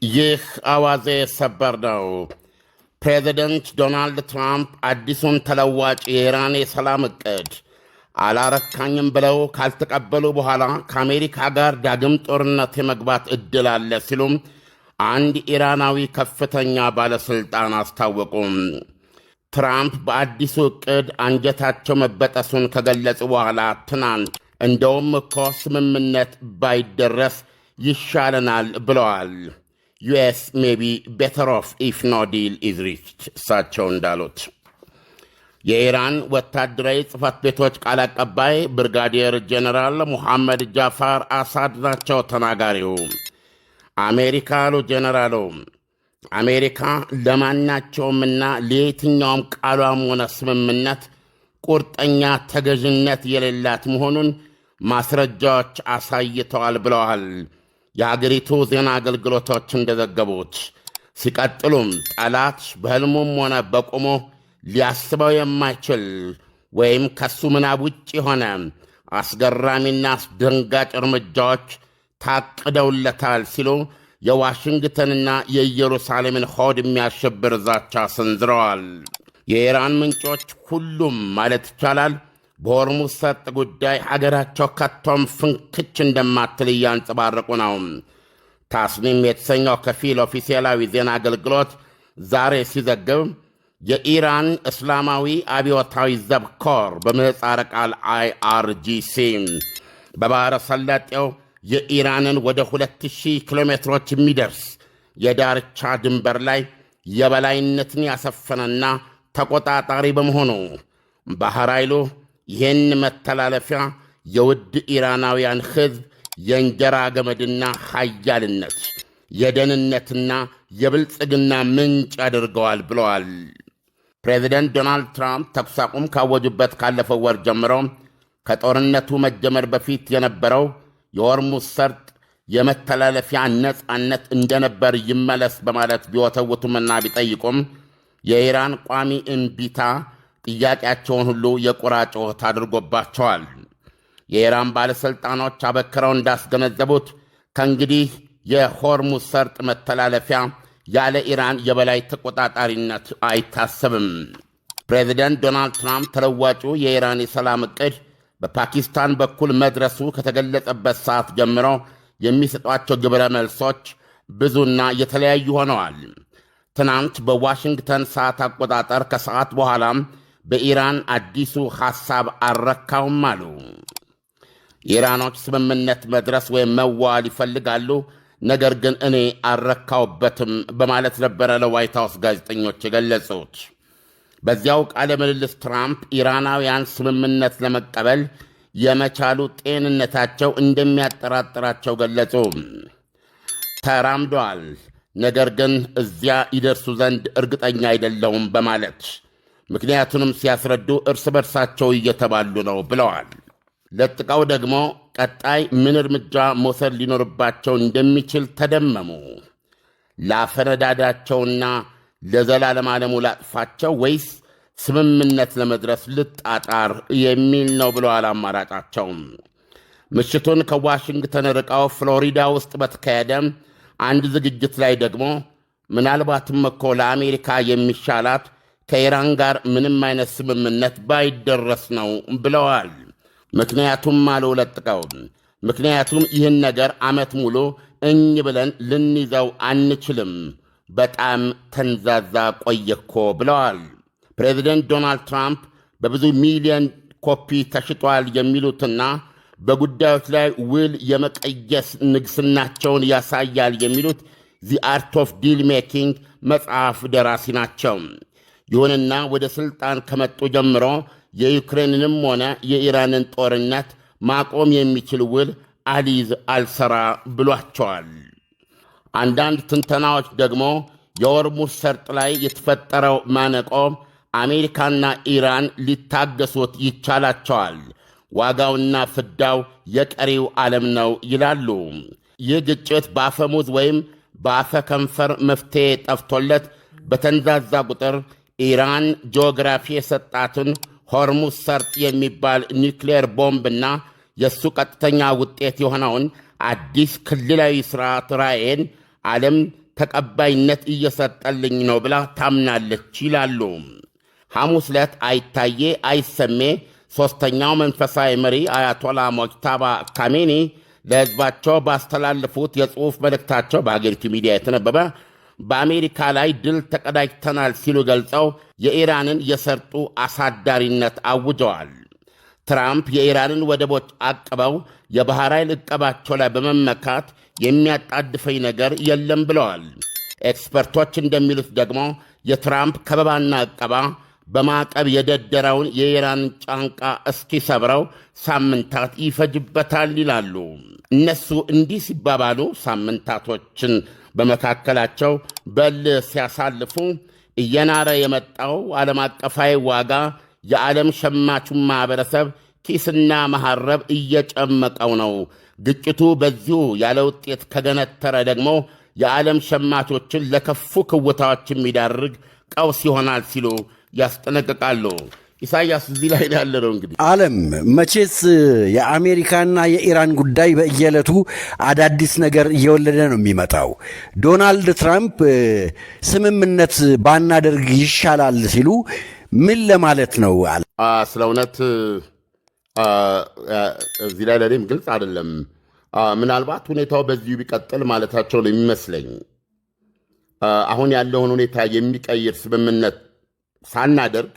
ይህ አዋዜ ሰበር ነው። ፕሬዚደንት ዶናልድ ትራምፕ አዲሱን ተለዋጭ የኢራን የሰላም ዕቅድ አላረካኝም ብለው ካልተቀበሉ በኋላ ከአሜሪካ ጋር ዳግም ጦርነት የመግባት ዕድል አለ ሲሉም አንድ ኢራናዊ ከፍተኛ ባለሥልጣን አስታወቁም። ትራምፕ በአዲሱ ዕቅድ አንጀታቸው መበጠሱን ከገለጹ በኋላ ትናንት እንደውም እኮ ስምምነት ባይደረስ ይሻለናል ብለዋል። ዩኤስ may be better off if no deal is reached እሳቸው እንዳሉት የኢራን ወታደራዊ ጽሕፈት ቤቶች ቃል አቀባይ ብርጋዴር ጄኔራል ሙሐመድ ጃፋር አሳድ ናቸው ተናጋሪው። አሜሪካ አሉ ጄኔራሉ፣ አሜሪካ ለማናቸውምና ለየትኛውም ቃሏም ሆነ ስምምነት ቁርጠኛ ተገዥነት የሌላት መሆኑን ማስረጃዎች አሳይተዋል ብለዋል። የአገሪቱ ዜና አገልግሎቶች እንደዘገቡት ሲቀጥሉም ጠላት በሕልሙም ሆነ በቁሙ ሊያስበው የማይችል ወይም ከሱ ምናብ ውጭ የሆነ አስገራሚና አስደንጋጭ እርምጃዎች ታቅደውለታል ሲሉ የዋሽንግተንና የኢየሩሳሌምን ሆድ የሚያሸብር ዛቻ ሰንዝረዋል። የኢራን ምንጮች ሁሉም ማለት ይቻላል በሆርሙዝ ሰርጥ ጉዳይ ሀገራቸው ከቶም ፍንክች እንደማትል እያንጸባረቁ ነው። ታስኒም የተሰኘው ከፊል ኦፊሴላዊ ዜና አገልግሎት ዛሬ ሲዘግብ የኢራን እስላማዊ አብዮታዊ ዘብ ኮር በምህፃረ ቃል IRGC በባሕረ ሰላጤው የኢራንን ወደ 2000 ኪሎ ሜትሮች የሚደርስ የዳርቻ ድንበር ላይ የበላይነትን ያሰፈነና ተቆጣጣሪ በመሆኑ ባሕር ኃይሉ ይህን መተላለፊያ የውድ ኢራናውያን ሕዝብ የእንጀራ ገመድና ኃያልነት የደህንነትና የብልጽግና ምንጭ አድርገዋል ብለዋል። ፕሬዚደንት ዶናልድ ትራምፕ ተኩስ አቁም ካወጁበት ካለፈው ወር ጀምሮ ከጦርነቱ መጀመር በፊት የነበረው የሆርሙዝ ሰርጥ የመተላለፊያ ነጻነት እንደነበር ይመለስ በማለት ቢወተውቱምና ቢጠይቁም የኢራን ቋሚ እምቢታ ጥያቄያቸውን ሁሉ የቁራ ጩኸት አድርጎባቸዋል። የኢራን ባለሥልጣኖች አበክረው እንዳስገነዘቡት ከእንግዲህ የሆርሙዝ ሰርጥ መተላለፊያ ያለ ኢራን የበላይ ተቆጣጣሪነት አይታሰብም። ፕሬዚደንት ዶናልድ ትራምፕ ተለዋጩ የኢራን የሰላም ዕቅድ በፓኪስታን በኩል መድረሱ ከተገለጸበት ሰዓት ጀምሮ የሚሰጧቸው ግብረ መልሶች ብዙና የተለያዩ ሆነዋል። ትናንት በዋሽንግተን ሰዓት አቆጣጠር ከሰዓት በኋላም በኢራን አዲሱ ሐሳብ አልረካውም አሉ። ኢራኖች ስምምነት መድረስ ወይም መዋል ይፈልጋሉ፣ ነገር ግን እኔ አልረካውበትም በማለት ነበረ ለዋይት ሃውስ ጋዜጠኞች የገለጹት። በዚያው ቃለ ምልልስ ትራምፕ ኢራናውያን ስምምነት ለመቀበል የመቻሉ ጤንነታቸው እንደሚያጠራጥራቸው ገለጹ። ተራምደዋል፣ ነገር ግን እዚያ ይደርሱ ዘንድ እርግጠኛ አይደለሁም በማለት ምክንያቱንም ሲያስረዱ እርስ በርሳቸው እየተባሉ ነው ብለዋል። ለጥቀው ደግሞ ቀጣይ ምን እርምጃ መውሰድ ሊኖርባቸው እንደሚችል ተደመሙ። ላፈነዳዳቸውና ለዘላለም ዓለሙ ላጥፋቸው ወይስ ስምምነት ለመድረስ ልጣጣር የሚል ነው ብለዋል አማራጫቸው። ምሽቱን ከዋሽንግተን ርቀው ፍሎሪዳ ውስጥ በተካሄደ አንድ ዝግጅት ላይ ደግሞ ምናልባትም እኮ ለአሜሪካ የሚሻላት ከኢራን ጋር ምንም አይነት ስምምነት ባይደረስ ነው ብለዋል። ምክንያቱም አሉ ለጥቀው፣ ምክንያቱም ይህን ነገር ዓመት ሙሉ እኝ ብለን ልንይዘው አንችልም፣ በጣም ተንዛዛ ቆየኮ ብለዋል። ፕሬዚደንት ዶናልድ ትራምፕ በብዙ ሚሊዮን ኮፒ ተሽጧል የሚሉትና በጉዳዮች ላይ ውል የመቀየስ ንግሥናቸውን ያሳያል የሚሉት ዚ አርት ኦፍ ዲል ሜኪንግ መጽሐፍ ደራሲ ናቸው። ይሁንና ወደ ሥልጣን ከመጡ ጀምሮ የዩክሬንንም ሆነ የኢራንን ጦርነት ማቆም የሚችል ውል አሊዝ አልሰራ ብሏቸዋል። አንዳንድ ትንተናዎች ደግሞ የሆርሙዝ ሰርጥ ላይ የተፈጠረው ማነቆ አሜሪካና ኢራን ሊታገሱት ይቻላቸዋል፣ ዋጋውና ፍዳው የቀሪው ዓለም ነው ይላሉ። ይህ ግጭት በአፈሙዝ ወይም በአፈ ከንፈር መፍትሔ ጠፍቶለት በተንዛዛ ቁጥር ኢራን ጂኦግራፊ የሰጣትን ሆርሙዝ ሰርጥ የሚባል ኒውክሌር ቦምብና የእሱ ቀጥተኛ ውጤት የሆነውን አዲስ ክልላዊ ሥርዓት ራዕይን ዓለም ተቀባይነት እየሰጠልኝ ነው ብላ ታምናለች ይላሉ። ሐሙስ ዕለት አይታዬ አይሰሜ ሦስተኛው መንፈሳዊ መሪ አያቶላ ሞጅታባ ካሜኒ ለሕዝባቸው ባስተላለፉት የጽሑፍ መልእክታቸው በሀገሪቱ ሚዲያ የተነበበ በአሜሪካ ላይ ድል ተቀዳጅተናል ሲሉ ገልጸው የኢራንን የሰርጡ አሳዳሪነት አውጀዋል። ትራምፕ የኢራንን ወደቦች አቅበው የባሕር ኃይል ዕቀባቸው ላይ በመመካት የሚያጣድፈኝ ነገር የለም ብለዋል። ኤክስፐርቶች እንደሚሉት ደግሞ የትራምፕ ከበባና ዕቀባ በማዕቀብ የደደረውን የኢራን ጫንቃ እስኪሰብረው ሳምንታት ይፈጅበታል ይላሉ። እነሱ እንዲህ ሲባባሉ ሳምንታቶችን በመካከላቸው በል ሲያሳልፉ እየናረ የመጣው ዓለም አቀፋዊ ዋጋ የዓለም ሸማቹን ማኅበረሰብ ኪስና መሐረብ እየጨመቀው ነው። ግጭቱ በዚሁ ያለ ውጤት ከገነተረ ደግሞ የዓለም ሸማቾችን ለከፉ ክውታዎች የሚዳርግ ቀውስ ይሆናል ሲሉ ያስጠነቅቃሉ። ኢሳያስ እዚህ ላይ ያለ ነው። እንግዲህ ዓለም መቼስ የአሜሪካና የኢራን ጉዳይ በየዕለቱ አዳዲስ ነገር እየወለደ ነው የሚመጣው። ዶናልድ ትራምፕ ስምምነት ባናደርግ ይሻላል ሲሉ ምን ለማለት ነው? ስለ እውነት እዚህ ላይ ለእኔም ግልጽ አይደለም። ምናልባት ሁኔታው በዚሁ ቢቀጥል ማለታቸው ነው የሚመስለኝ። አሁን ያለውን ሁኔታ የሚቀይር ስምምነት ሳናደርግ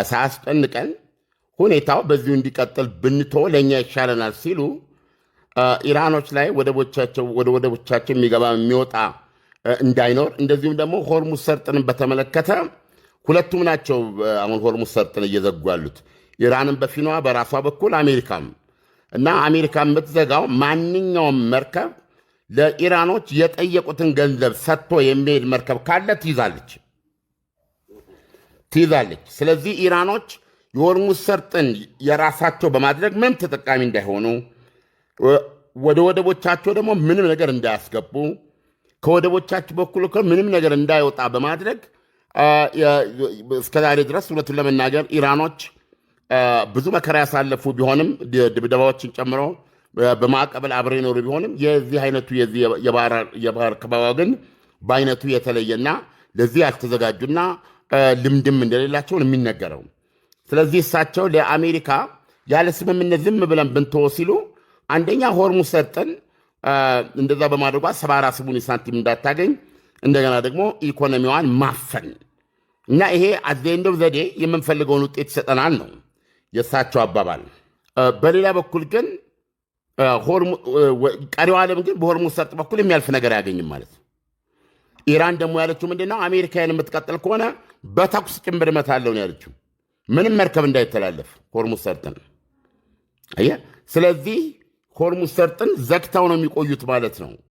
ሳያስጨንቀን ሁኔታው በዚሁ እንዲቀጥል ብንቶ ለእኛ ይሻለናል ሲሉ ኢራኖች ላይ ወደ ወደቦቻቸው የሚገባ የሚወጣ እንዳይኖር፣ እንደዚሁም ደግሞ ሆርሙዝ ሰርጥንን በተመለከተ ሁለቱም ናቸው አሁን ሆርሙዝ ሰርጥን እየዘጉ ያሉት፣ ኢራንን በፊኗ በራሷ በኩል አሜሪካም እና አሜሪካ የምትዘጋው ማንኛውም መርከብ ለኢራኖች የጠየቁትን ገንዘብ ሰጥቶ የሚሄድ መርከብ ካለ ትይዛለች። ስለዚህ ኢራኖች የሆርሙዝ ሰርጥን የራሳቸው በማድረግ ምንም ተጠቃሚ እንዳይሆኑ፣ ወደ ወደቦቻቸው ደግሞ ምንም ነገር እንዳያስገቡ፣ ከወደቦቻቸው በኩል ምንም ነገር እንዳይወጣ በማድረግ እስከዛሬ ድረስ እውነቱን ለመናገር ኢራኖች ብዙ መከራ ያሳለፉ ቢሆንም ድብደባዎችን ጨምሮ በማዕቀበል አብረው የኖሩ ቢሆንም የዚህ አይነቱ የባህር ከበባ ግን በአይነቱ የተለየና ለዚህ ያልተዘጋጁና ልምድም እንደሌላቸው ነው የሚነገረው። ስለዚህ እሳቸው ለአሜሪካ ያለ ስምምነት ዝም ብለን ብንተወ ሲሉ አንደኛ ሆርሙዝ ሰርጥን እንደዛ በማድረጓ 78 ሳንቲም እንዳታገኝ፣ እንደገና ደግሞ ኢኮኖሚዋን ማፈን እና ይሄ አዘንደው ዘዴ የምንፈልገውን ውጤት ይሰጠናል ነው የእሳቸው አባባል። በሌላ በኩል ግን ቀሪው ዓለም ግን በሆርሙዝ ሰርጥ በኩል የሚያልፍ ነገር አያገኝም ማለት ነው። ኢራን ደግሞ ያለችው ምንድነው? አሜሪካን የምትቀጥል ከሆነ በተኩስ ጭምር እመታለሁ ነው ያለችው። ምንም መርከብ እንዳይተላለፍ ሆርሙዝ ሰርጥን። ስለዚህ ሆርሙዝ ሰርጥን ዘግተው ነው የሚቆዩት ማለት ነው።